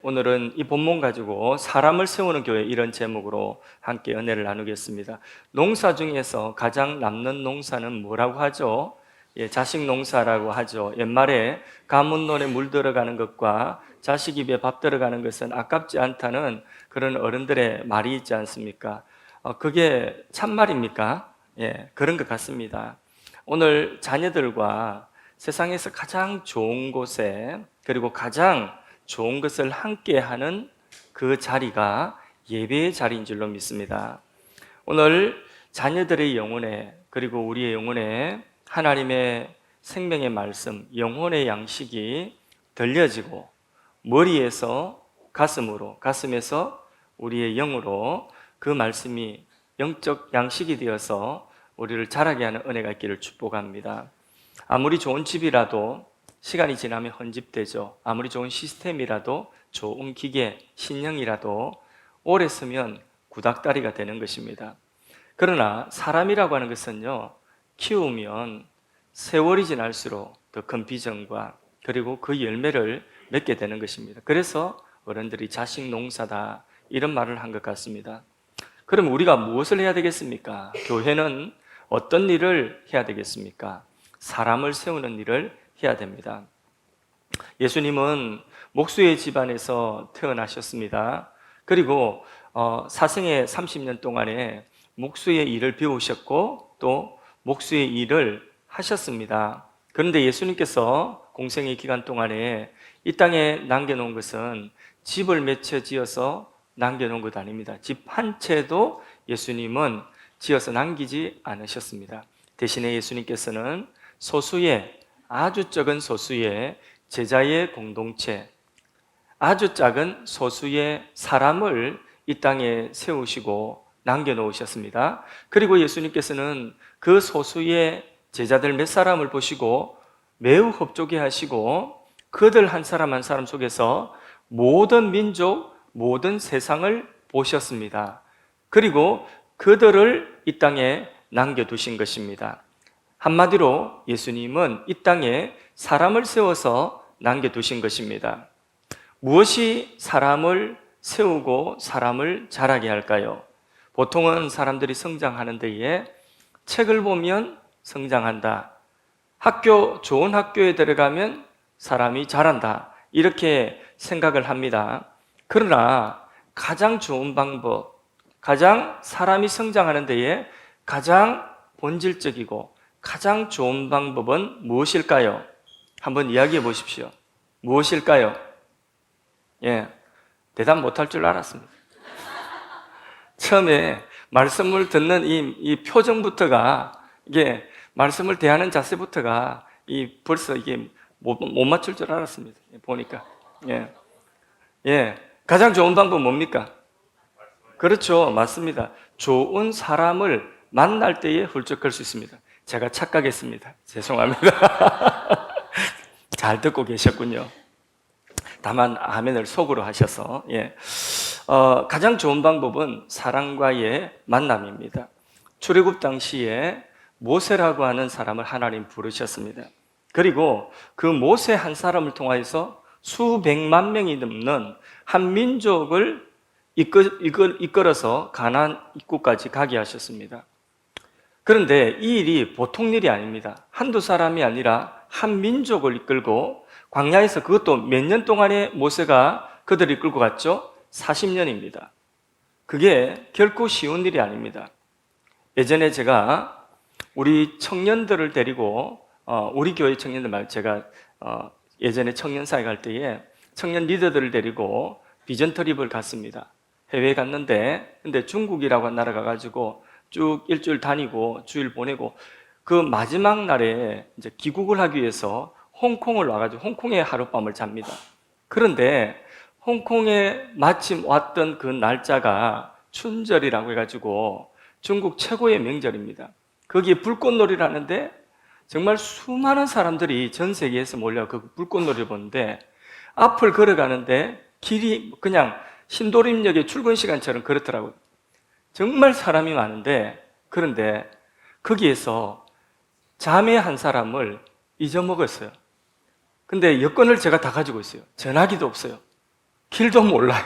오늘은 이 본문 가지고 사람을 세우는 교회 이런 제목으로 함께 은혜를 나누겠습니다. 농사 중에서 가장 남는 농사는 뭐라고 하죠? 자식 농사라고 하죠. 옛말에 가문론에 물 들어가는 것과 자식 입에 밥 들어가는 것은 아깝지 않다는 그런 어른들의 말이 있지 않습니까? 그게 참말입니까? 그런 것 같습니다. 오늘 자녀들과 세상에서 가장 좋은 곳에 그리고 가장 좋은 것을 함께 하는 그 자리가 예배의 자리인 줄로 믿습니다. 오늘 자녀들의 영혼에 그리고 우리의 영혼에 하나님의 생명의 말씀, 영혼의 양식이 들려지고 머리에서 가슴으로, 가슴에서 우리의 영으로 그 말씀이 영적 양식이 되어서 우리를 자라게 하는 은혜가 있기를 축복합니다. 아무리 좋은 집이라도 시간이 지나면 헌집되죠. 아무리 좋은 시스템이라도, 좋은 기계, 신형이라도 오래 쓰면 구닥다리가 되는 것입니다. 그러나 사람이라고 하는 것은요, 키우면 세월이 지날수록 더 큰 비전과 그리고 그 열매를 맺게 되는 것입니다. 그래서 어른들이 자식 농사다 이런 말을 한 것 같습니다. 그럼 우리가 무엇을 해야 되겠습니까? 교회는 어떤 일을 해야 되겠습니까? 사람을 세우는 일을 해야 됩니다. 예수님은 목수의 집안에서 태어나셨습니다. 그리고 사생애 30년 동안에 목수의 일을 배우셨고 또 목수의 일을 하셨습니다. 그런데 예수님께서 공생의 기간 동안에 이 땅에 남겨놓은 것은 집을 몇 채 지어서 남겨놓은 것 아닙니다. 집 한 채도 예수님은 지어서 남기지 않으셨습니다. 대신에 예수님께서는 소수의, 아주 적은 소수의 제자의 공동체, 아주 작은 소수의 사람을 이 땅에 세우시고 남겨놓으셨습니다. 그리고 예수님께서는 그 소수의 제자들 몇 사람을 보시고 매우 흡족해 하시고 그들 한 사람 한 사람 속에서 모든 민족, 모든 세상을 보셨습니다. 그리고 그들을 이 땅에 남겨두신 것입니다. 한마디로 예수님은 이 땅에 사람을 세워서 남겨두신 것입니다. 무엇이 사람을 세우고 사람을 자라게 할까요? 보통은 사람들이 성장하는 데에 책을 보면 성장한다. 좋은 학교에 들어가면 사람이 자란다. 이렇게 생각을 합니다. 그러나 가장 좋은 방법, 가장 사람이 성장하는 데에 가장 본질적이고 가장 좋은 방법은 무엇일까요? 한번 이야기해 보십시오. 무엇일까요? 대답 못할 줄 알았습니다. 처음에 말씀을 듣는 이 표정부터가 이게 말씀을 대하는 자세부터가 벌써 이게 못 맞출 줄 알았습니다. 보니까. 가장 좋은 방법 뭡니까? 그렇죠. 맞습니다. 좋은 사람을 만날 때에 훌쩍할 수 있습니다. 제가 착각했습니다. 죄송합니다. 잘 듣고 계셨군요. 다만 아멘을 속으로 하셔서 가장 좋은 방법은 사람과의 만남입니다. 출애굽 당시에 모세라고 하는 사람을 하나님 부르셨습니다. 그리고 그 모세 한 사람을 통하여서 수백만 명이 넘는 한 민족을 이끌어서 가나안 입구까지 가게 하셨습니다. 그런데 이 일이 보통 일이 아닙니다. 한두 사람이 아니라 한 민족을 이끌고 광야에서 그것도 몇 년 동안에 모세가 그들을 이끌고 갔죠? 40년입니다. 그게 결코 쉬운 일이 아닙니다. 예전에 제가 우리 청년들을 데리고 우리 교회 청년들 말고 제가 예전에 청년사에 갈 때에 청년 리더들을 데리고 비전 트립을 갔습니다. 해외에 갔는데 근데 중국이라고 한 나라 가가지고 쭉 일주일 다니고 주일 보내고 그 마지막 날에 이제 귀국을 하기 위해서 홍콩을 와가지고 홍콩에 하룻밤을 잡니다. 그런데 홍콩에 마침 왔던 그 날짜가 춘절이라고 해가지고 중국 최고의 명절입니다. 거기에 불꽃놀이를 하는데 정말 수많은 사람들이 전 세계에서 몰려 그 불꽃놀이를 보는데 앞을 걸어가는데 길이 그냥 신도림역의 출근 시간처럼 그렇더라고요. 정말 사람이 많은데 그런데 거기에서 자매 한 사람을 잊어먹었어요. 근데 여권을 제가 다 가지고 있어요. 전화기도 없어요. 길도 몰라요.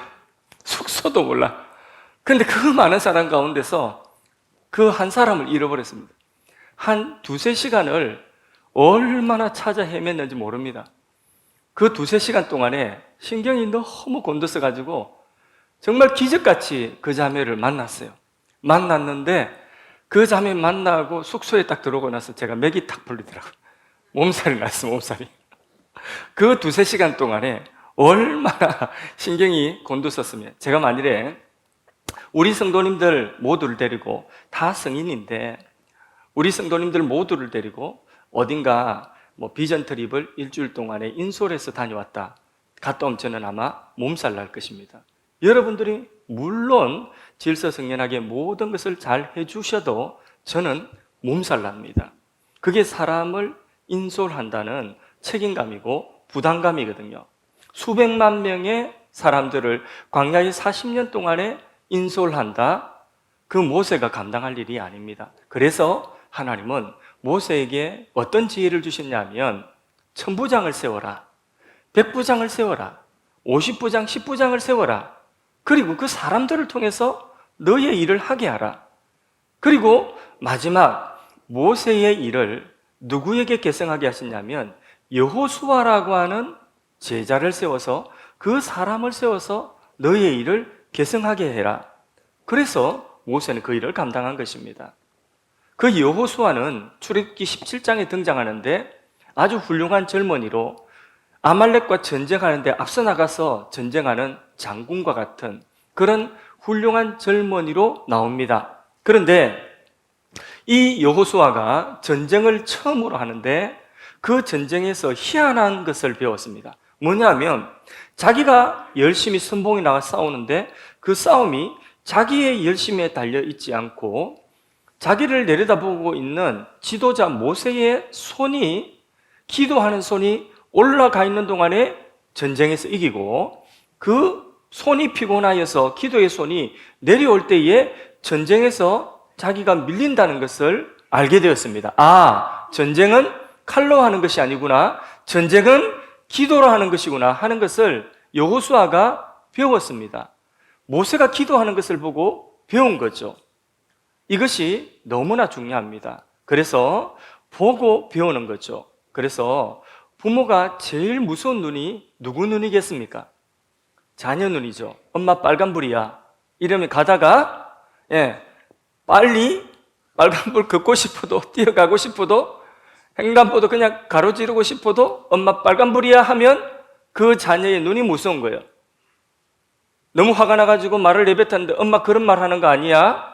숙소도 몰라. 근데 그 많은 사람 가운데서 그 한 사람을 잃어버렸습니다. 한 두세 시간을 얼마나 찾아 헤맸는지 모릅니다. 그 두세 시간 동안에 신경이 너무 곤두서가지고 정말 기적같이 그 자매를 만났어요. 만났는데 그 자매 만나고 숙소에 딱 들어오고 나서 제가 맥이 탁 풀리더라고요. 몸살이 났어, 몸살이. 그 두세 시간 동안에 얼마나 신경이 곤두섰으면, 제가 만일에 우리 성도님들 모두를 데리고, 다 성인인데 우리 성도님들 모두를 데리고 어딘가 비전 트립을 일주일 동안에 인솔해서 다녀왔다, 갔다 오면 저는 아마 몸살 날 것입니다. 여러분들이 물론 질서성연하게 모든 것을 잘 해주셔도 저는 몸살 납니다. 그게 사람을 인솔한다는 책임감이고 부담감이거든요. 수백만 명의 사람들을 광야에 40년 동안에 인솔한다, 그 모세가 감당할 일이 아닙니다. 그래서 하나님은 모세에게 어떤 지혜를 주셨냐면, 천부장을 세워라, 백부장을 세워라, 50부장, 10부장을 세워라. 그리고 그 사람들을 통해서 너의 일을 하게 하라. 그리고 마지막 모세의 일을 누구에게 계승하게 하셨냐면, 여호수아라고 하는 제자를 세워서, 그 사람을 세워서 너의 일을 계승하게 해라. 그래서 모세는 그 일을 감당한 것입니다. 그 여호수아는 출애굽기 17장에 등장하는데 아주 훌륭한 젊은이로 아말렉과 전쟁하는데 앞서 나가서 전쟁하는 장군과 같은 그런 훌륭한 젊은이로 나옵니다. 그런데 이 여호수아가 전쟁을 처음으로 하는데 그 전쟁에서 희한한 것을 배웠습니다. 뭐냐면, 자기가 열심히 선봉에 나가 싸우는데 그 싸움이 자기의 열심에 달려 있지 않고 자기를 내려다보고 있는 지도자 모세의 손이, 기도하는 손이 올라가 있는 동안에 전쟁에서 이기고, 그 손이 피곤하여서 기도의 손이 내려올 때에 전쟁에서 자기가 밀린다는 것을 알게 되었습니다. 아, 전쟁은 칼로 하는 것이 아니구나, 전쟁은 기도로 하는 것이구나 하는 것을 여호수아가 배웠습니다. 모세가 기도하는 것을 보고 배운 거죠. 이것이 너무나 중요합니다. 그래서 보고 배우는 거죠. 그래서 부모가 제일 무서운 눈이 누구 눈이겠습니까? 자녀 눈이죠. 엄마 빨간불이야 이러면 가다가 빨리 빨간불 걷고 싶어도, 뛰어가고 싶어도, 횡단보도 그냥 가로지르고 싶어도 엄마 빨간불이야 하면 그 자녀의 눈이 무서운 거예요. 너무 화가 나가지고 말을 내뱉었는데 엄마 그런 말 하는 거 아니야?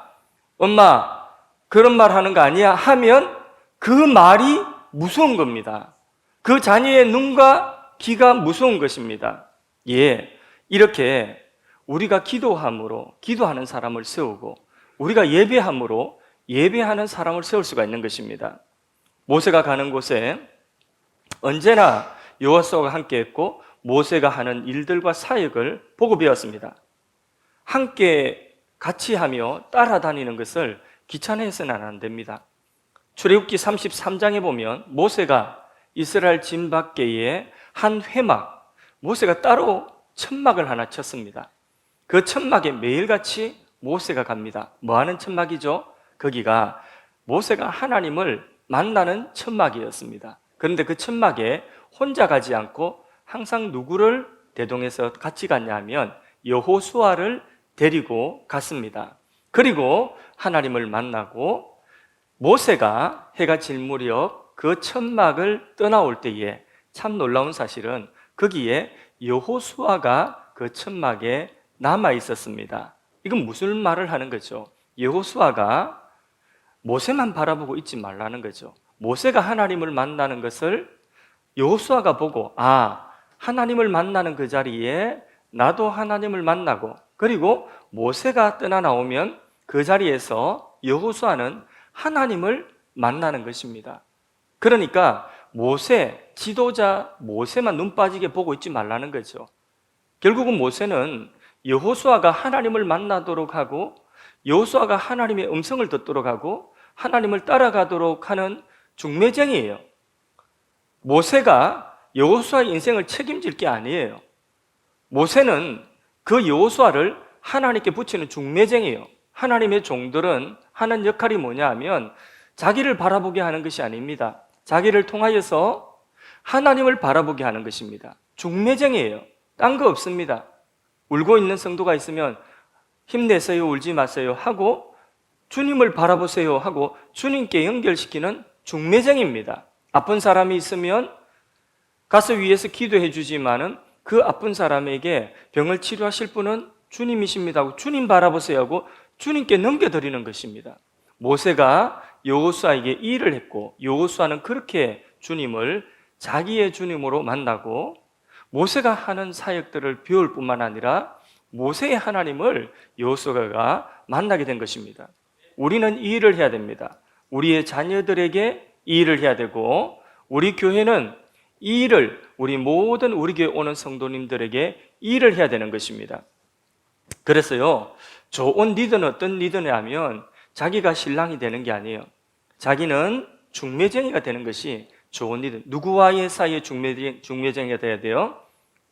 엄마 그런 말 하는 거 아니야? 하면 그 말이 무서운 겁니다. 그 자녀의 눈과 귀가 무서운 것입니다. 이렇게 우리가 기도함으로 기도하는 사람을 세우고, 우리가 예배함으로 예배하는 사람을 세울 수가 있는 것입니다. 모세가 가는 곳에 언제나 여호수아가 함께했고 모세가 하는 일들과 사역을 보고 배웠습니다. 함께 같이 하며 따라다니는 것을 귀찮아해서는 안 됩니다. 출애굽기 33장에 보면 모세가 이스라엘 진 밖에 한 회막, 모세가 따로 천막을 하나 쳤습니다. 그 천막에 매일같이 모세가 갑니다. 뭐 하는 천막이죠? 거기가 모세가 하나님을 만나는 천막이었습니다. 그런데 그 천막에 혼자 가지 않고 항상 누구를 대동해서 같이 갔냐 하면 여호수아를 데리고 갔습니다. 그리고 하나님을 만나고 모세가 해가 질 무렵 그 천막을 떠나올 때에 참 놀라운 사실은 거기에 여호수아가 그 천막에 남아 있었습니다. 이건 무슨 말을 하는 거죠? 여호수아가 모세만 바라보고 있지 말라는 거죠. 모세가 하나님을 만나는 것을 여호수아가 보고, 아, 하나님을 만나는 그 자리에 나도 하나님을 만나고, 그리고 모세가 떠나 나오면 그 자리에서 여호수아는 하나님을 만나는 것입니다. 그러니까 모세, 지도자 모세만 눈 빠지게 보고 있지 말라는 거죠. 결국은 모세는 여호수아가 하나님을 만나도록 하고, 여호수아가 하나님의 음성을 듣도록 하고 하나님을 따라가도록 하는 중매쟁이에요. 모세가 여호수아의 인생을 책임질 게 아니에요. 모세는 그 여호수아를 하나님께 붙이는 중매쟁이에요. 하나님의 종들은 하는 역할이 뭐냐 하면 자기를 바라보게 하는 것이 아닙니다. 자기를 통하여서 하나님을 바라보게 하는 것입니다. 중매쟁이에요. 딴 거 없습니다. 울고 있는 성도가 있으면 힘내세요, 울지 마세요 하고 주님을 바라보세요 하고 주님께 연결시키는 중매쟁입니다. 아픈 사람이 있으면 가서 위에서 기도해 주지만은 그 아픈 사람에게 병을 치료하실 분은 주님이십니다 하고 주님 바라보세요 하고 주님께 넘겨드리는 것입니다. 모세가 여호수아에게 이 일을 했고 여호수아는 그렇게 주님을 자기의 주님으로 만나고 모세가 하는 사역들을 배울 뿐만 아니라 모세의 하나님을 여호수아가 만나게 된 것입니다. 우리는 이 일을 해야 됩니다. 우리의 자녀들에게 이 일을 해야 되고 우리 교회는 이 일을 우리 모든 우리 교회 오는 성도님들에게 이 일을 해야 되는 것입니다. 그래서요, 좋은 리더는 어떤 리더냐면 자기가 신랑이 되는 게 아니에요. 자기는 중매쟁이가 되는 것이 좋은 리더. 누구와의 사이에 중매쟁이가 돼야 돼요?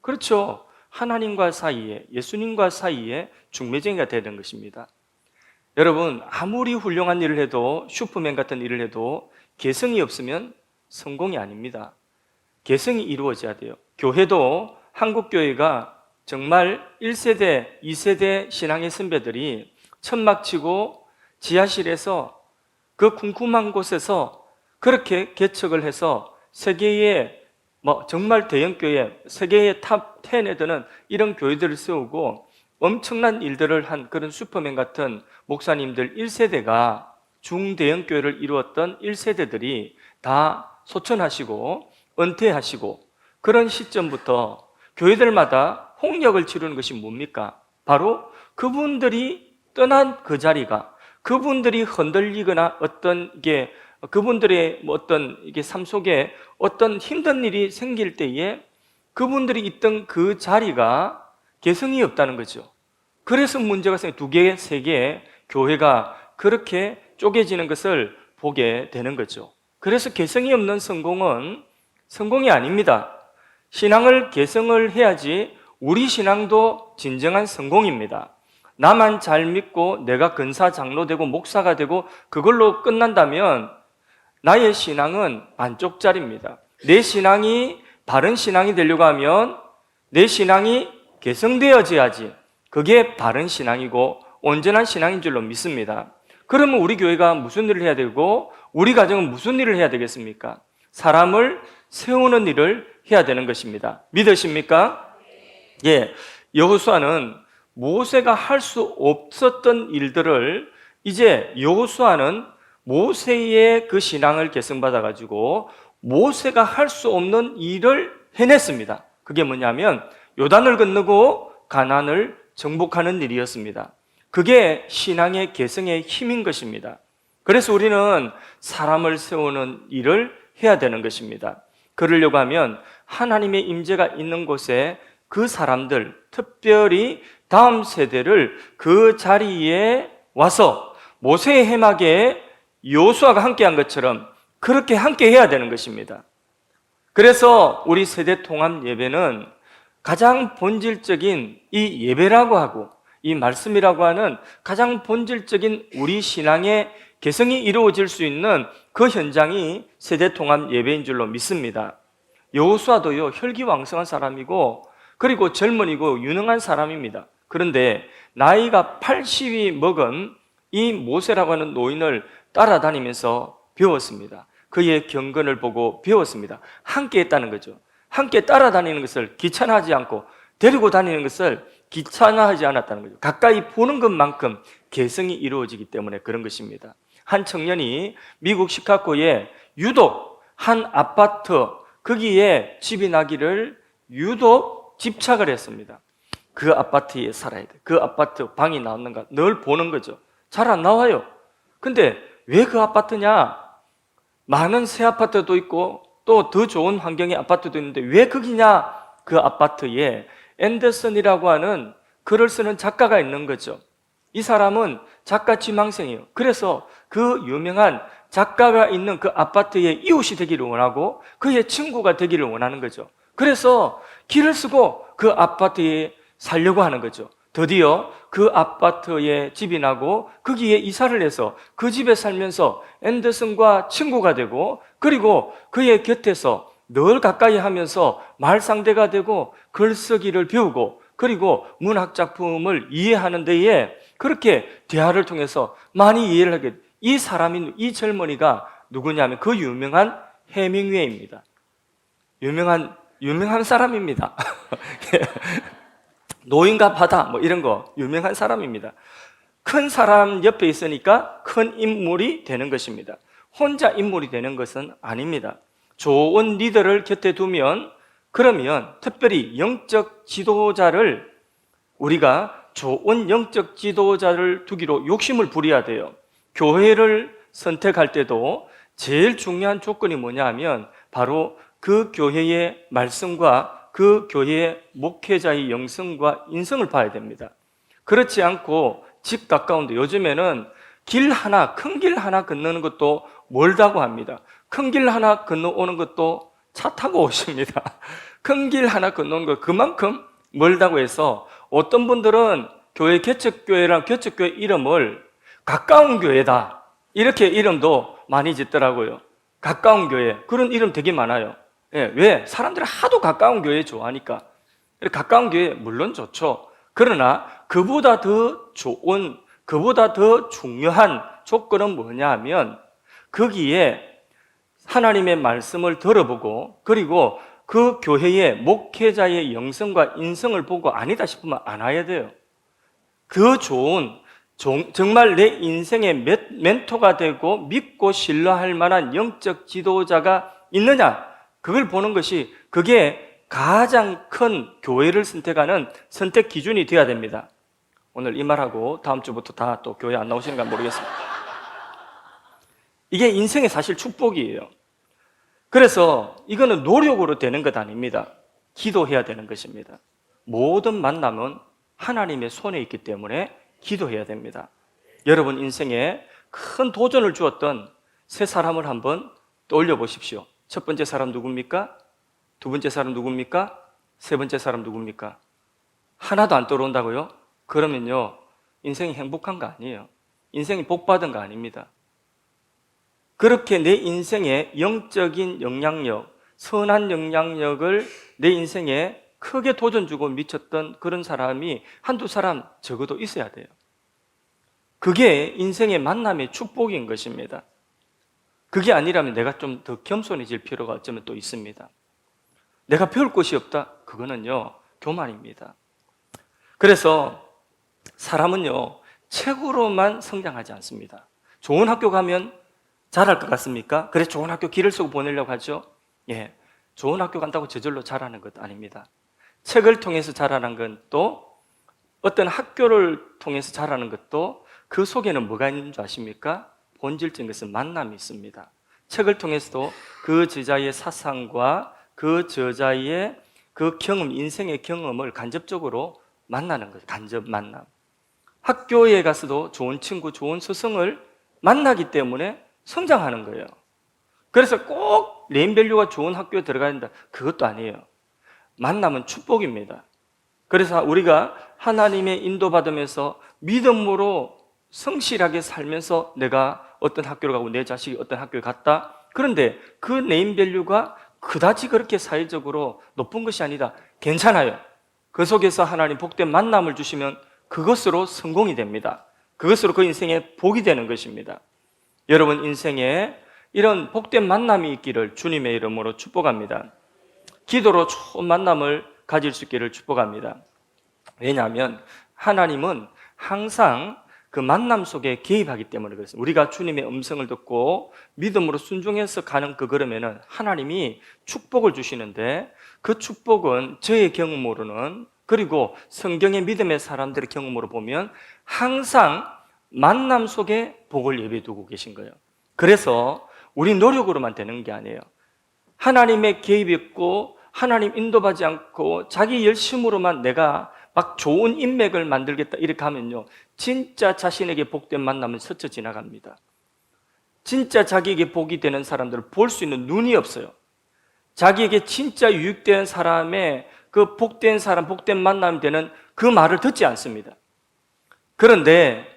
그렇죠. 하나님과 사이에, 예수님과 사이에 중매쟁이가 되는 것입니다. 여러분, 아무리 훌륭한 일을 해도, 슈퍼맨 같은 일을 해도 개성이 없으면 성공이 아닙니다. 개성이 이루어져야 돼요. 교회도, 한국교회가 정말 1세대, 2세대 신앙의 선배들이 천막 치고 지하실에서 그 쿰쿰한 곳에서 그렇게 개척을 해서 세계의 정말 대형교회, 세계의 탑 10에 드는 이런 교회들을 세우고 엄청난 일들을 한 그런 슈퍼맨 같은 목사님들 1세대가 중대형교회를 이루었던 1세대들이 다 소천하시고 은퇴하시고 그런 시점부터 교회들마다 홍역을 치르는 것이 뭡니까? 바로 그분들이 떠난 그 자리가, 그분들이 흔들리거나 그분들의 어떤 삶 속에 어떤 힘든 일이 생길 때에 그분들이 있던 그 자리가 개성이 없다는 거죠. 그래서 문제가 생겨 2개, 3개 교회가 그렇게 쪼개지는 것을 보게 되는 거죠. 그래서 개성이 없는 성공은 성공이 아닙니다. 신앙을 개성을 해야지 우리 신앙도 진정한 성공입니다. 나만 잘 믿고 내가 근사 장로 되고 목사가 되고 그걸로 끝난다면 나의 신앙은 반쪽짜리입니다. 내 신앙이 바른 신앙이 되려고 하면 내 신앙이 개성되어져야지 그게 바른 신앙이고 온전한 신앙인 줄로 믿습니다. 그러면 우리 교회가 무슨 일을 해야 되고 우리 가정은 무슨 일을 해야 되겠습니까? 사람을 세우는 일을 해야 되는 것입니다. 믿으십니까? 예, 여호수아는 모세가 할 수 없었던 일들을 이제 여호수아는 모세의 그 신앙을 계승받아가지고 모세가 할 수 없는 일을 해냈습니다. 그게 뭐냐면 요단을 건너고 가나안을 정복하는 일이었습니다. 그게 신앙의 계승의 힘인 것입니다. 그래서 우리는 사람을 세우는 일을 해야 되는 것입니다. 그러려고 하면 하나님의 임재가 있는 곳에 그 사람들, 특별히 다음 세대를 그 자리에 와서 모세의 해막에 여호수아가 함께한 것처럼 그렇게 함께 해야 되는 것입니다. 그래서 우리 세대 통합 예배는 가장 본질적인 이 예배라고 하고 이 말씀이라고 하는 가장 본질적인 우리 신앙의 개성이 이루어질 수 있는 그 현장이 세대 통합 예배인 줄로 믿습니다. 여호수아도요, 혈기왕성한 사람이고 그리고 젊은이고 유능한 사람입니다. 그런데 나이가 80이 먹은 이 모세라고 하는 노인을 따라다니면서 배웠습니다. 그의 경건을 보고 배웠습니다. 함께 했다는 거죠. 함께 따라다니는 것을 귀찮아하지 않고 데리고 다니는 것을 귀찮아하지 않았다는 거죠. 가까이 보는 것만큼 개성이 이루어지기 때문에 그런 것입니다. 한 청년이 미국 시카고에 유독 한 아파트 거기에 집이 나기를 유독 집착을 했습니다. 그 아파트에 살아야 돼. 그 아파트 방이 나왔는가 늘 보는 거죠. 잘 안 나와요. 근데 왜 그 아파트냐? 많은 새 아파트도 있고 또 더 좋은 환경의 아파트도 있는데 왜 거기냐? 그 아파트에 앤더슨이라고 하는 글을 쓰는 작가가 있는 거죠. 이 사람은 작가 지망생이에요. 그래서 그 유명한 작가가 있는 그 아파트의 이웃이 되기를 원하고 그의 친구가 되기를 원하는 거죠. 그래서 길을 쓰고 그 아파트에 살려고 하는 거죠. 드디어 그 아파트에 집이 나고 거기에 이사를 해서 그 집에 살면서 앤더슨과 친구가 되고, 그리고 그의 곁에서 늘 가까이 하면서 말상대가 되고 글쓰기를 배우고, 그리고 문학 작품을 이해하는 데에 그렇게 대화를 통해서 많이 이해를 하게 돼요. 이 사람인, 이 젊은이가 누구냐면 그 유명한 해밍웨이입니다. 유명한 사람입니다. 노인과 바다 뭐 이런 거 유명한 사람입니다. 큰 사람 옆에 있으니까 큰 인물이 되는 것입니다. 혼자 인물이 되는 것은 아닙니다. 좋은 리더를 곁에 두면, 그러면 특별히 영적 지도자를, 우리가 좋은 영적 지도자를 두기로 욕심을 부려야 돼요. 교회를 선택할 때도 제일 중요한 조건이 뭐냐 하면 바로 그 교회의 말씀과 그 교회의 목회자의 영성과 인성을 봐야 됩니다. 그렇지 않고 집 가까운데, 요즘에는 큰 길 하나 건너는 것도 멀다고 합니다. 큰 길 하나 건너오는 것도 차 타고 오십니다. 큰 길 하나 건너는 것 그만큼 멀다고 해서 어떤 분들은 교회 개척교회랑 개척교회 이름을 가까운 교회다 이렇게 이름도 많이 짓더라고요. 가까운 교회, 그런 이름 되게 많아요. 예, 왜? 사람들이 하도 가까운 교회 좋아하니까. 가까운 교회 물론 좋죠. 그러나 그보다 더 좋은, 그보다 더 중요한 조건은 뭐냐 하면 거기에 하나님의 말씀을 들어보고, 그리고 그 교회의 목회자의 영성과 인성을 보고 아니다 싶으면 안 와야 돼요. 그 좋은, 정말 내 인생의 멘토가 되고 믿고 신뢰할 만한 영적 지도자가 있느냐, 그걸 보는 것이, 그게 가장 큰 교회를 선택하는 선택 기준이 되어야 됩니다. 오늘 이 말하고 다음 주부터 다 또 교회 안 나오시는가 모르겠습니다. 이게 인생의 사실 축복이에요. 그래서 이거는 노력으로 되는 것 아닙니다. 기도해야 되는 것입니다. 모든 만남은 하나님의 손에 있기 때문에 기도해야 됩니다. 여러분 인생에 큰 도전을 주었던 세 사람을 한번 떠올려 보십시오. 첫 번째 사람 누굽니까? 두 번째 사람 누굽니까? 세 번째 사람 누굽니까? 하나도 안 떠오른다고요? 그러면요, 인생이 행복한 거 아니에요. 인생이 복받은 거 아닙니다. 그렇게 내 인생에 영적인 영향력, 선한 영향력을 내 인생에 크게 도전 주고 미쳤던 그런 사람이 한두 사람 적어도 있어야 돼요. 그게 인생의 만남의 축복인 것입니다. 그게 아니라면 내가 좀 더 겸손해질 필요가 어쩌면 또 있습니다. 내가 배울 곳이 없다? 그거는요, 교만입니다. 그래서 사람은요, 책으로만 성장하지 않습니다. 좋은 학교 가면 잘할 것 같습니까? 그래서 좋은 학교 길을 쓰고 보내려고 하죠? 예, 좋은 학교 간다고 저절로 잘하는 것 아닙니다. 책을 통해서 자라는 건, 또 어떤 학교를 통해서 자라는 것도 그 속에는 뭐가 있는 줄 아십니까? 본질적인 것은 만남이 있습니다. 책을 통해서도 그 저자의 사상과 그 저자의 그 경험, 인생의 경험을 간접적으로 만나는 거예요. 간접 만남. 학교에 가서도 좋은 친구, 좋은 스승을 만나기 때문에 성장하는 거예요. 그래서 꼭 네임밸류가 좋은 학교에 들어가야 된다, 그것도 아니에요. 만남은 축복입니다. 그래서 우리가 하나님의 인도받으면서 믿음으로 성실하게 살면서 내가 어떤 학교를 가고 내 자식이 어떤 학교에 갔다, 그런데 그 네임밸류가 그다지 그렇게 사회적으로 높은 것이 아니다, 괜찮아요. 그 속에서 하나님 복된 만남을 주시면 그것으로 성공이 됩니다. 그것으로 그 인생에 복이 되는 것입니다. 여러분 인생에 이런 복된 만남이 있기를 주님의 이름으로 축복합니다. 기도로 좋은 만남을 가질 수 있기를 축복합니다. 왜냐하면 하나님은 항상 그 만남 속에 개입하기 때문에 그렇습니다. 우리가 주님의 음성을 듣고 믿음으로 순종해서 가는 그 걸음에는 하나님이 축복을 주시는데, 그 축복은 저의 경험으로는, 그리고 성경의 믿음의 사람들의 경험으로 보면 항상 만남 속에 복을 예비해 두고 계신 거예요. 그래서 우리 노력으로만 되는 게 아니에요. 하나님의 개입이 있고 하나님 인도받지 않고 자기 열심으로만 내가 막 좋은 인맥을 만들겠다 이렇게 하면요, 진짜 자신에게 복된 만남은 스쳐 지나갑니다. 진짜 자기에게 복이 되는 사람들을 볼 수 있는 눈이 없어요. 자기에게 진짜 유익되는 사람의 그 복된 사람, 복된 만남이 되는 그 말을 듣지 않습니다. 그런데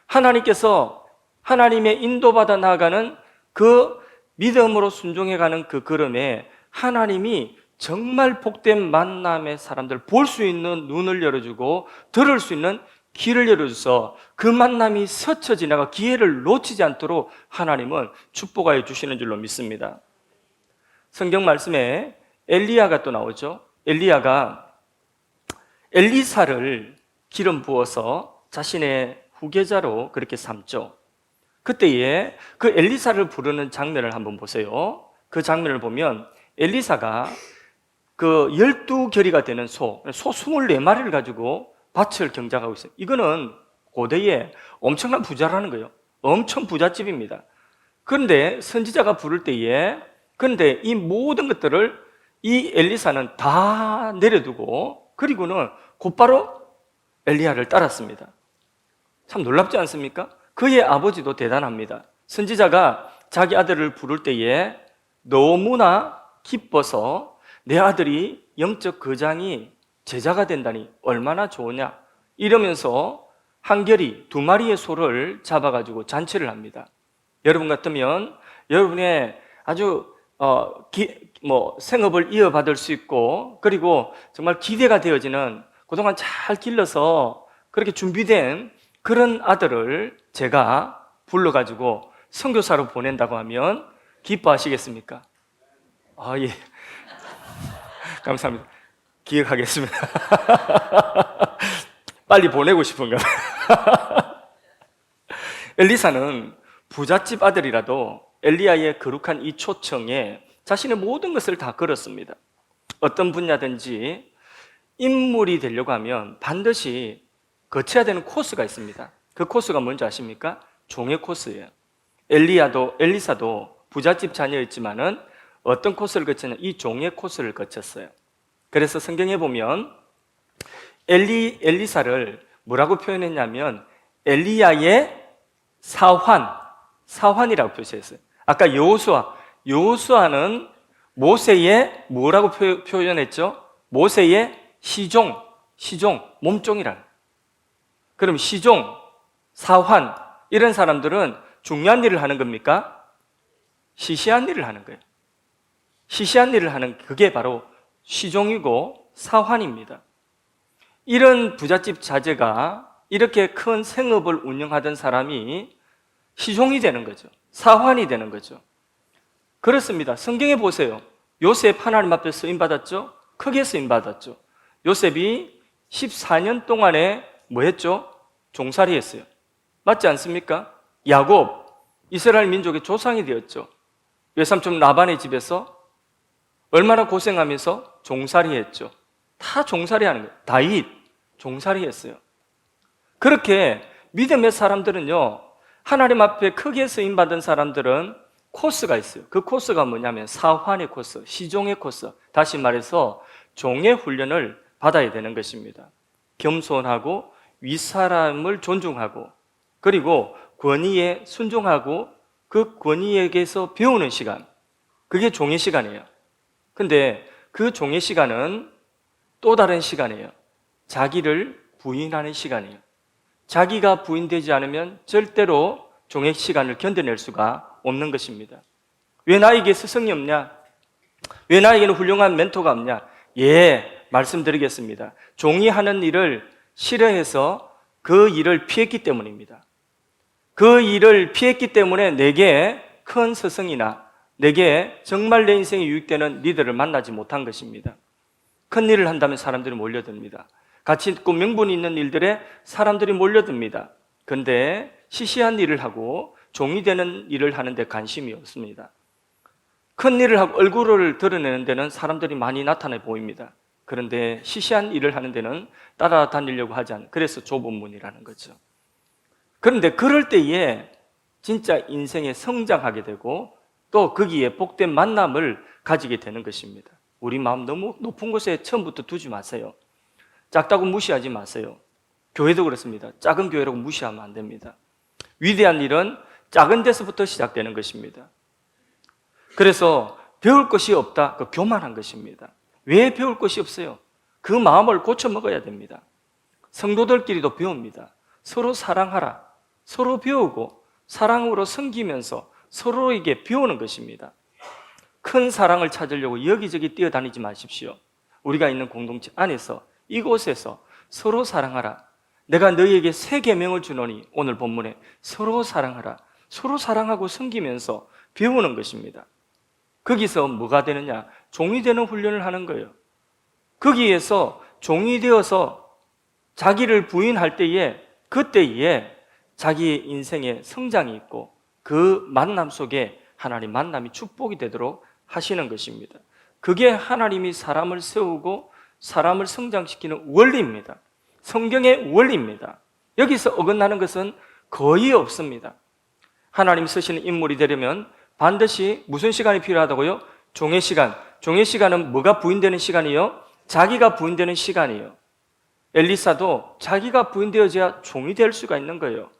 하나님께서 하나님의 인도받아 나아가는 그 믿음으로 순종해가는 그 걸음에 하나님이 정말 복된 만남의 사람들 볼 수 있는 눈을 열어주고 들을 수 있는 귀를 열어줘서 그 만남이 스쳐 지나가 기회를 놓치지 않도록 하나님은 축복하여 주시는 줄로 믿습니다. 성경 말씀에 엘리야가 또 나오죠. 엘리야가 엘리사를 기름 부어서 자신의 후계자로 그렇게 삼죠. 그때에 그 엘리사를 부르는 장면을 한번 보세요. 그 장면을 보면 엘리사가 그 12결이가 되는 소 24마리를 가지고 밭을 경작하고 있어요. 이거는 고대에 엄청난 부자라는 거예요. 엄청 부잣집입니다. 그런데 선지자가 부를 때에 그런데 이 모든 것들을 이 엘리사는 다 내려두고 그리고는 곧바로 엘리야를 따랐습니다. 참 놀랍지 않습니까? 그의 아버지도 대단합니다. 선지자가 자기 아들을 부를 때에 너무나 기뻐서 내 아들이 영적 거장이 제자가 된다니 얼마나 좋으냐 이러면서 한결이 2마리의 소를 잡아가지고 잔치를 합니다. 여러분 같으면 여러분의 아주 생업을 이어받을 수 있고 그리고 정말 기대가 되어지는 그동안 잘 길러서 그렇게 준비된 그런 아들을 제가 불러가지고 선교사로 보낸다고 하면 기뻐하시겠습니까? 예. 감사합니다. 기억하겠습니다. 빨리 보내고 싶은가 봐요. 엘리사는 부잣집 아들이라도 엘리야의 거룩한 이 초청에 자신의 모든 것을 다 걸었습니다. 어떤 분야든지 인물이 되려고 하면 반드시 거쳐야 되는 코스가 있습니다. 그 코스가 뭔지 아십니까? 종의 코스예요. 엘리사도 부잣집 자녀였지만은 어떤 코스를 거쳤냐? 이 종의 코스를 거쳤어요. 그래서 성경에 보면 엘리사를 뭐라고 표현했냐면 엘리야의 사환이라고 표시했어요. 아까 여호수아는 모세의 뭐라고 표현했죠? 모세의 시종, 몸종이라는. 그럼 시종, 사환 이런 사람들은 중요한 일을 하는 겁니까? 시시한 일을 하는 거예요. 시시한 일을 하는 그게 바로 시종이고 사환입니다. 이런 부잣집 자제가 이렇게 큰 생업을 운영하던 사람이 시종이 되는 거죠. 사환이 되는 거죠. 그렇습니다. 성경에 보세요. 요셉 하나님 앞에 쓰임받았죠? 크게 쓰임받았죠. 요셉이 14년 동안에 뭐 했죠? 종살이 했어요. 맞지 않습니까? 야곱, 이스라엘 민족의 조상이 되었죠. 외삼촌 라반의 집에서 얼마나 고생하면서 종살이 했죠. 다 종살이 하는 거예요. 다윗, 종살이 했어요. 그렇게 믿음의 사람들은요, 하나님 앞에 크게 쓰임받은 사람들은 코스가 있어요. 그 코스가 뭐냐면 사환의 코스, 시종의 코스. 다시 말해서 종의 훈련을 받아야 되는 것입니다. 겸손하고 윗사람을 존중하고 그리고 권위에 순종하고 그 권위에게서 배우는 시간, 그게 종의 시간이에요. 근데 그 종의 시간은 또 다른 시간이에요. 자기를 부인하는 시간이에요. 자기가 부인되지 않으면 절대로 종의 시간을 견뎌낼 수가 없는 것입니다. 왜 나에게 스승이 없냐? 왜 나에게는 훌륭한 멘토가 없냐? 말씀드리겠습니다. 종이 하는 일을 싫어해서 그 일을 피했기 때문입니다. 그 일을 피했기 때문에 내게 큰 스승이나 내게 정말 내 인생에 유익되는 리더를 만나지 못한 것입니다. 큰 일을 한다면 사람들이 몰려듭니다. 가치 있고 명분이 있는 일들에 사람들이 몰려듭니다. 그런데 시시한 일을 하고 종이 되는 일을 하는데 관심이 없습니다. 큰 일을 하고 얼굴을 드러내는 데는 사람들이 많이 나타나 보입니다. 그런데 시시한 일을 하는 데는 따라다니려고 하지 않는, 그래서 좁은 문이라는 거죠. 그런데 그럴 때에 진짜 인생에 성장하게 되고 또 거기에 복된 만남을 가지게 되는 것입니다. 우리 마음 너무 높은 곳에 처음부터 두지 마세요. 작다고 무시하지 마세요. 교회도 그렇습니다. 작은 교회라고 무시하면 안 됩니다. 위대한 일은 작은 데서부터 시작되는 것입니다. 그래서 배울 것이 없다, 그 교만한 것입니다. 왜 배울 것이 없어요? 그 마음을 고쳐 먹어야 됩니다. 성도들끼리도 배웁니다. 서로 사랑하라. 서로 배우고 사랑으로 섬기면서 서로에게 배우는 것입니다. 큰 사랑을 찾으려고 여기저기 뛰어다니지 마십시오. 우리가 있는 공동체 안에서 이곳에서 서로 사랑하라. 내가 너희에게 새 계명을 주노니, 오늘 본문에 서로 사랑하라. 서로 사랑하고 섬기면서 배우는 것입니다. 거기서 뭐가 되느냐? 종이 되는 훈련을 하는 거예요. 거기에서 종이 되어서 자기를 부인할 때에, 그때에 자기의 인생에 성장이 있고 그 만남 속에 하나님 만남이 축복이 되도록 하시는 것입니다. 그게 하나님이 사람을 세우고 사람을 성장시키는 원리입니다. 성경의 원리입니다. 여기서 어긋나는 것은 거의 없습니다. 하나님 쓰시는 인물이 되려면 반드시 무슨 시간이 필요하다고요? 종의 시간. 종의 시간은 뭐가 부인되는 시간이요? 자기가 부인되는 시간이에요. 엘리사도 자기가 부인되어져야 종이 될 수가 있는 거예요.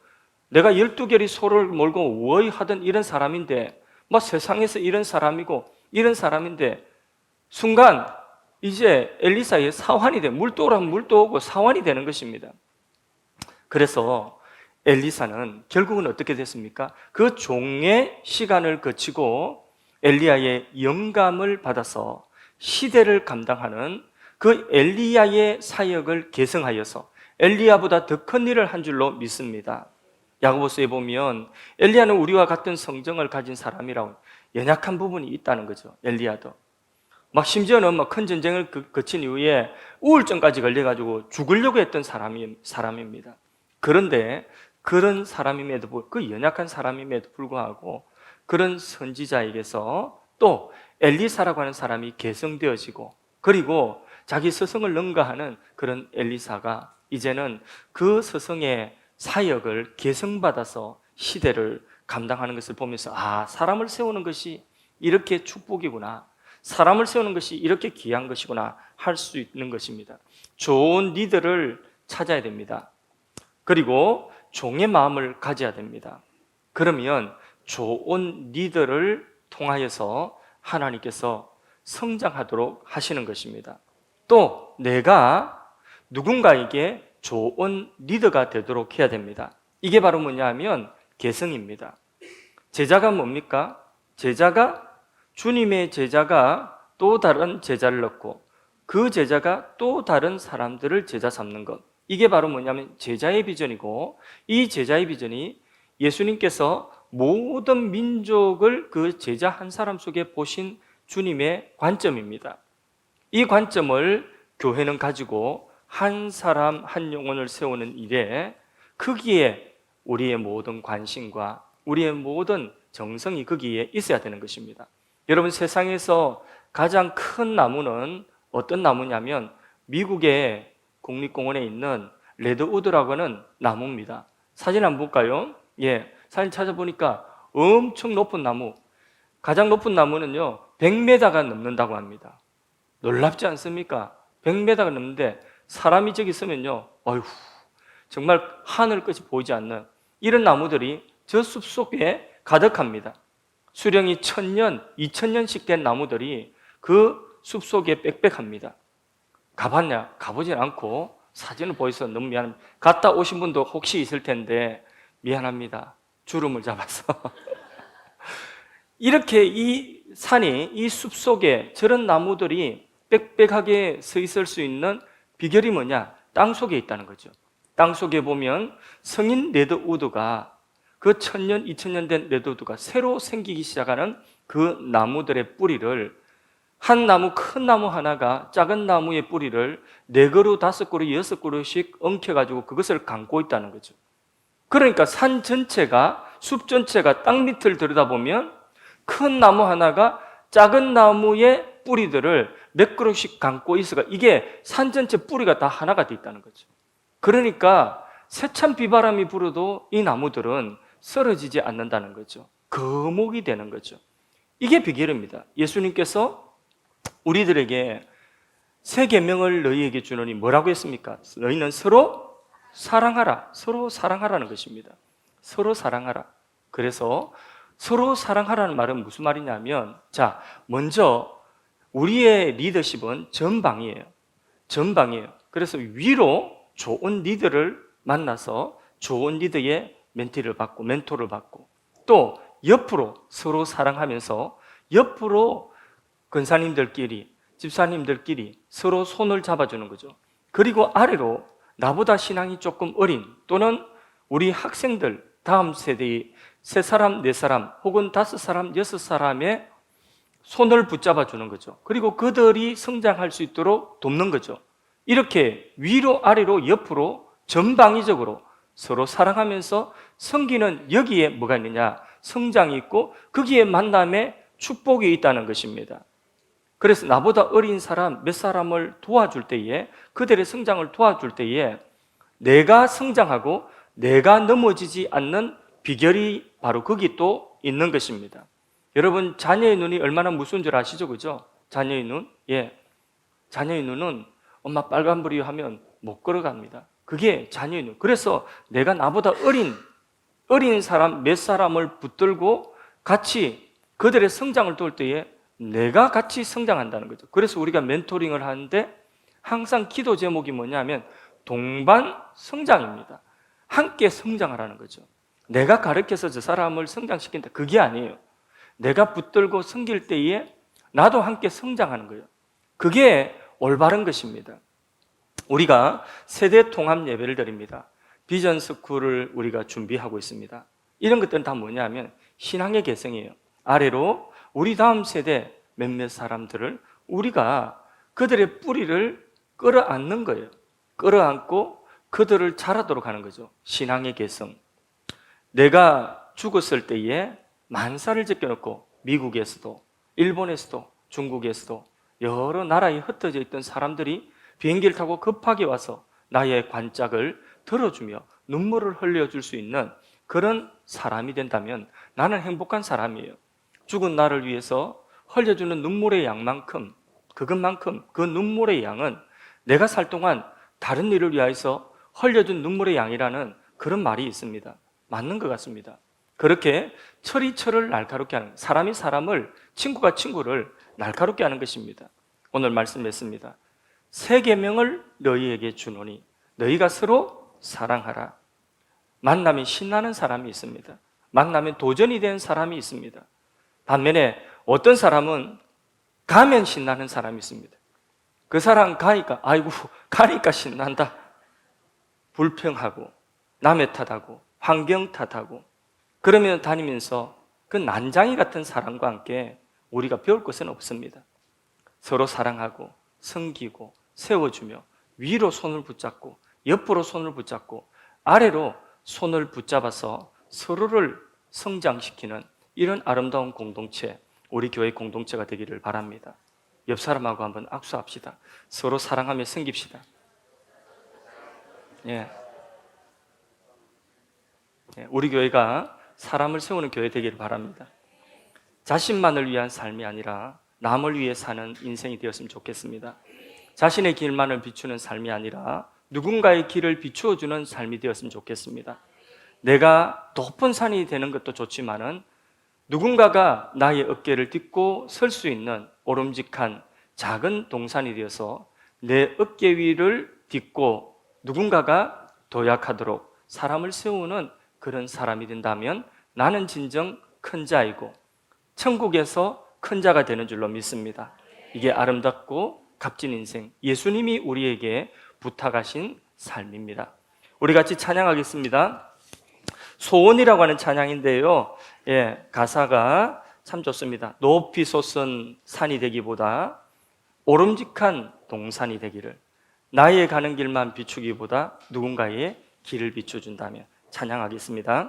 내가 12개리 소를 몰고 워이하던 이런 사람인데, 세상에서 이런 사람이고 이런 사람인데, 순간 이제 엘리사의 사환이 돼. 물도 오라면 물도 오고 사환이 되는 것입니다. 그래서 엘리사는 결국은 어떻게 됐습니까? 그 종의 시간을 거치고 엘리야의 영감을 받아서 시대를 감당하는 그 엘리야의 사역을 계승하여서 엘리야보다 더 큰 일을 한 줄로 믿습니다. 야고보서에 보면 엘리야는 우리와 같은 성정을 가진 사람이라고, 연약한 부분이 있다는 거죠. 엘리야도 심지어는 큰 전쟁을 거친 이후에 우울증까지 걸려가지고 죽으려고 했던 사람입니다. 그런데 그런 사람임에도 불구하고, 그 연약한 사람임에도 불구하고 그런 선지자에게서 또 엘리사라고 하는 사람이 계승되어지고, 그리고 자기 스승을 능가하는 그런 엘리사가 이제는 그 스승의 사역을 계승받아서 시대를 감당하는 것을 보면서, 사람을 세우는 것이 이렇게 축복이구나, 사람을 세우는 것이 이렇게 귀한 것이구나 할 수 있는 것입니다. 좋은 리더를 찾아야 됩니다. 그리고 종의 마음을 가져야 됩니다. 그러면 좋은 리더를 통하여서 하나님께서 성장하도록 하시는 것입니다. 또 내가 누군가에게 좋은 리더가 되도록 해야 됩니다. 이게 바로 뭐냐 하면 계승입니다. 제자가 뭡니까? 주님의 제자가 또 다른 제자를 넣고 그 제자가 또 다른 사람들을 제자 삼는 것, 이게 바로 뭐냐면 제자의 비전이고, 이 제자의 비전이 예수님께서 모든 민족을 그 제자 한 사람 속에 보신 주님의 관점입니다. 이 관점을 교회는 가지고 한 사람 한 영혼을 세우는 일에, 거기에 우리의 모든 관심과 우리의 모든 정성이 거기에 있어야 되는 것입니다. 여러분, 세상에서 가장 큰 나무는 어떤 나무냐면 미국의 국립공원에 있는 레드우드라고 하는 나무입니다. 사진 한번 볼까요? 사진 찾아보니까 엄청 높은 나무, 가장 높은 나무는요 100m가 넘는다고 합니다. 놀랍지 않습니까? 100m가 넘는데 사람이 저기 있으면요, 정말 하늘 끝이 보이지 않는 이런 나무들이 저 숲속에 가득합니다. 수령이 1000년, 2000년씩 된 나무들이 그 숲속에 빽빽합니다. 가봤냐? 가보진 않고 사진을 보여서 너무 미안합니다. 갔다 오신 분도 혹시 있을 텐데 미안합니다. 주름을 잡아서. 이렇게 이 산이, 이 숲속에 저런 나무들이 빽빽하게 서 있을 수 있는 비결이 뭐냐? 땅 속에 있다는 거죠. 땅 속에 보면 성인 레드우드가, 그 1000년, 2000년 된 레드우드가 새로 생기기 시작하는 그 나무들의 뿌리를, 한 나무, 큰 나무 하나가 작은 나무의 뿌리를 4그루, 5그루, 6그루씩 엉켜가지고 그것을 감고 있다는 거죠. 그러니까 산 전체가, 숲 전체가 땅 밑을 들여다보면 큰 나무 하나가 작은 나무의 뿌리들을 몇 그루씩 감고 있어가, 이게 산 전체 뿌리가 다 하나가 돼 있다는 거죠. 그러니까 세찬 비바람이 불어도 이 나무들은 쓰러지지 않는다는 거죠. 거목이 되는 거죠. 이게 비결입니다. 예수님께서 우리들에게 새 계명을 너희에게 주노니 뭐라고 했습니까? 너희는 서로 사랑하라. 서로 사랑하라는 것입니다. 서로 사랑하라. 그래서 서로 사랑하라는 말은 무슨 말이냐면, 먼저 우리의 리더십은 전방이에요. 전방이에요. 그래서 위로 좋은 리더를 만나서 좋은 리더의 멘티를 받고 멘토를 받고, 또 옆으로 서로 사랑하면서 옆으로 권사님들끼리, 집사님들끼리 서로 손을 잡아주는 거죠. 그리고 아래로 나보다 신앙이 조금 어린, 또는 우리 학생들, 다음 세대의 3사람, 4사람 혹은 5사람, 6사람의 손을 붙잡아 주는 거죠. 그리고 그들이 성장할 수 있도록 돕는 거죠. 이렇게 위로 아래로 옆으로 전방위적으로 서로 사랑하면서 섬기는, 여기에 뭐가 있느냐? 성장이 있고 거기에 만남에 축복이 있다는 것입니다. 그래서 나보다 어린 사람 몇 사람을 도와줄 때에, 그들의 성장을 도와줄 때에 내가 성장하고 내가 넘어지지 않는 비결이 바로 거기 또 있는 것입니다. 여러분, 자녀의 눈이 얼마나 무서운 줄 아시죠? 그죠? 자녀의 눈? 예. 자녀의 눈은 엄마 빨간불이 하면 못 걸어갑니다. 그게 자녀의 눈. 그래서 내가 나보다 어린 사람 몇 사람을 붙들고 같이 그들의 성장을 도울 때에 내가 같이 성장한다는 거죠. 그래서 우리가 멘토링을 하는데 항상 기도 제목이 뭐냐면 동반 성장입니다. 함께 성장하라는 거죠. 내가 가르쳐서 저 사람을 성장시킨다, 그게 아니에요. 내가 붙들고 섬길 때에 나도 함께 성장하는 거예요. 그게 올바른 것입니다. 우리가 세대 통합 예배를 드립니다. 비전 스쿨을 우리가 준비하고 있습니다. 이런 것들은 다 뭐냐면 신앙의 계승이에요. 아래로 우리 다음 세대 몇몇 사람들을 우리가 그들의 뿌리를 끌어안는 거예요. 끌어안고 그들을 자라도록 하는 거죠. 신앙의 계승. 내가 죽었을 때에 만사를 제껴놓고 미국에서도, 일본에서도, 중국에서도 여러 나라에 흩어져 있던 사람들이 비행기를 타고 급하게 와서 나의 관짝을 들어주며 눈물을 흘려줄 수 있는 그런 사람이 된다면 나는 행복한 사람이에요. 죽은 나를 위해서 흘려주는 눈물의 양만큼, 그것만큼 그 눈물의 양은 내가 살 동안 다른 일을 위해서 흘려준 눈물의 양이라는 그런 말이 있습니다. 맞는 것 같습니다. 그렇게 철이 철을 날카롭게 하는, 사람이 사람을, 친구가 친구를 날카롭게 하는 것입니다. 오늘 말씀했습니다. 3계명을 너희에게 주노니 너희가 서로 사랑하라. 만나면 신나는 사람이 있습니다. 만나면 도전이 된 사람이 있습니다. 반면에 어떤 사람은 가면 신나는 사람이 있습니다. 그 사람 가니까 아이고 가니까 신난다. 불평하고 남의 탓하고 환경 탓하고 그러면 다니면서 그 난장이 같은 사람과 함께 우리가 배울 것은 없습니다. 서로 사랑하고 섬기고 세워주며 위로 손을 붙잡고 옆으로 손을 붙잡고 아래로 손을 붙잡아서 서로를 성장시키는 이런 아름다운 공동체, 우리 교회 공동체가 되기를 바랍니다. 옆 사람하고 한번 악수합시다. 서로 사랑하며 섬깁시다. 예. 우리 교회가 사람을 세우는 교회 되기를 바랍니다. 자신만을 위한 삶이 아니라 남을 위해 사는 인생이 되었으면 좋겠습니다. 자신의 길만을 비추는 삶이 아니라 누군가의 길을 비추어주는 삶이 되었으면 좋겠습니다. 내가 높은 산이 되는 것도 좋지만은 누군가가 나의 어깨를 딛고 설 수 있는 오름직한 작은 동산이 되어서 내 어깨 위를 딛고 누군가가 도약하도록 사람을 세우는 그런 사람이 된다면 나는 진정 큰 자이고 천국에서 큰 자가 되는 줄로 믿습니다. 이게 아름답고 값진 인생, 예수님이 우리에게 부탁하신 삶입니다. 우리 같이 찬양하겠습니다. 소원이라고 하는 찬양인데요, 가사가 참 좋습니다. 높이 솟은 산이 되기보다 오름직한 동산이 되기를, 나의 가는 길만 비추기보다 누군가의 길을 비춰준다면 찬양하겠습니다.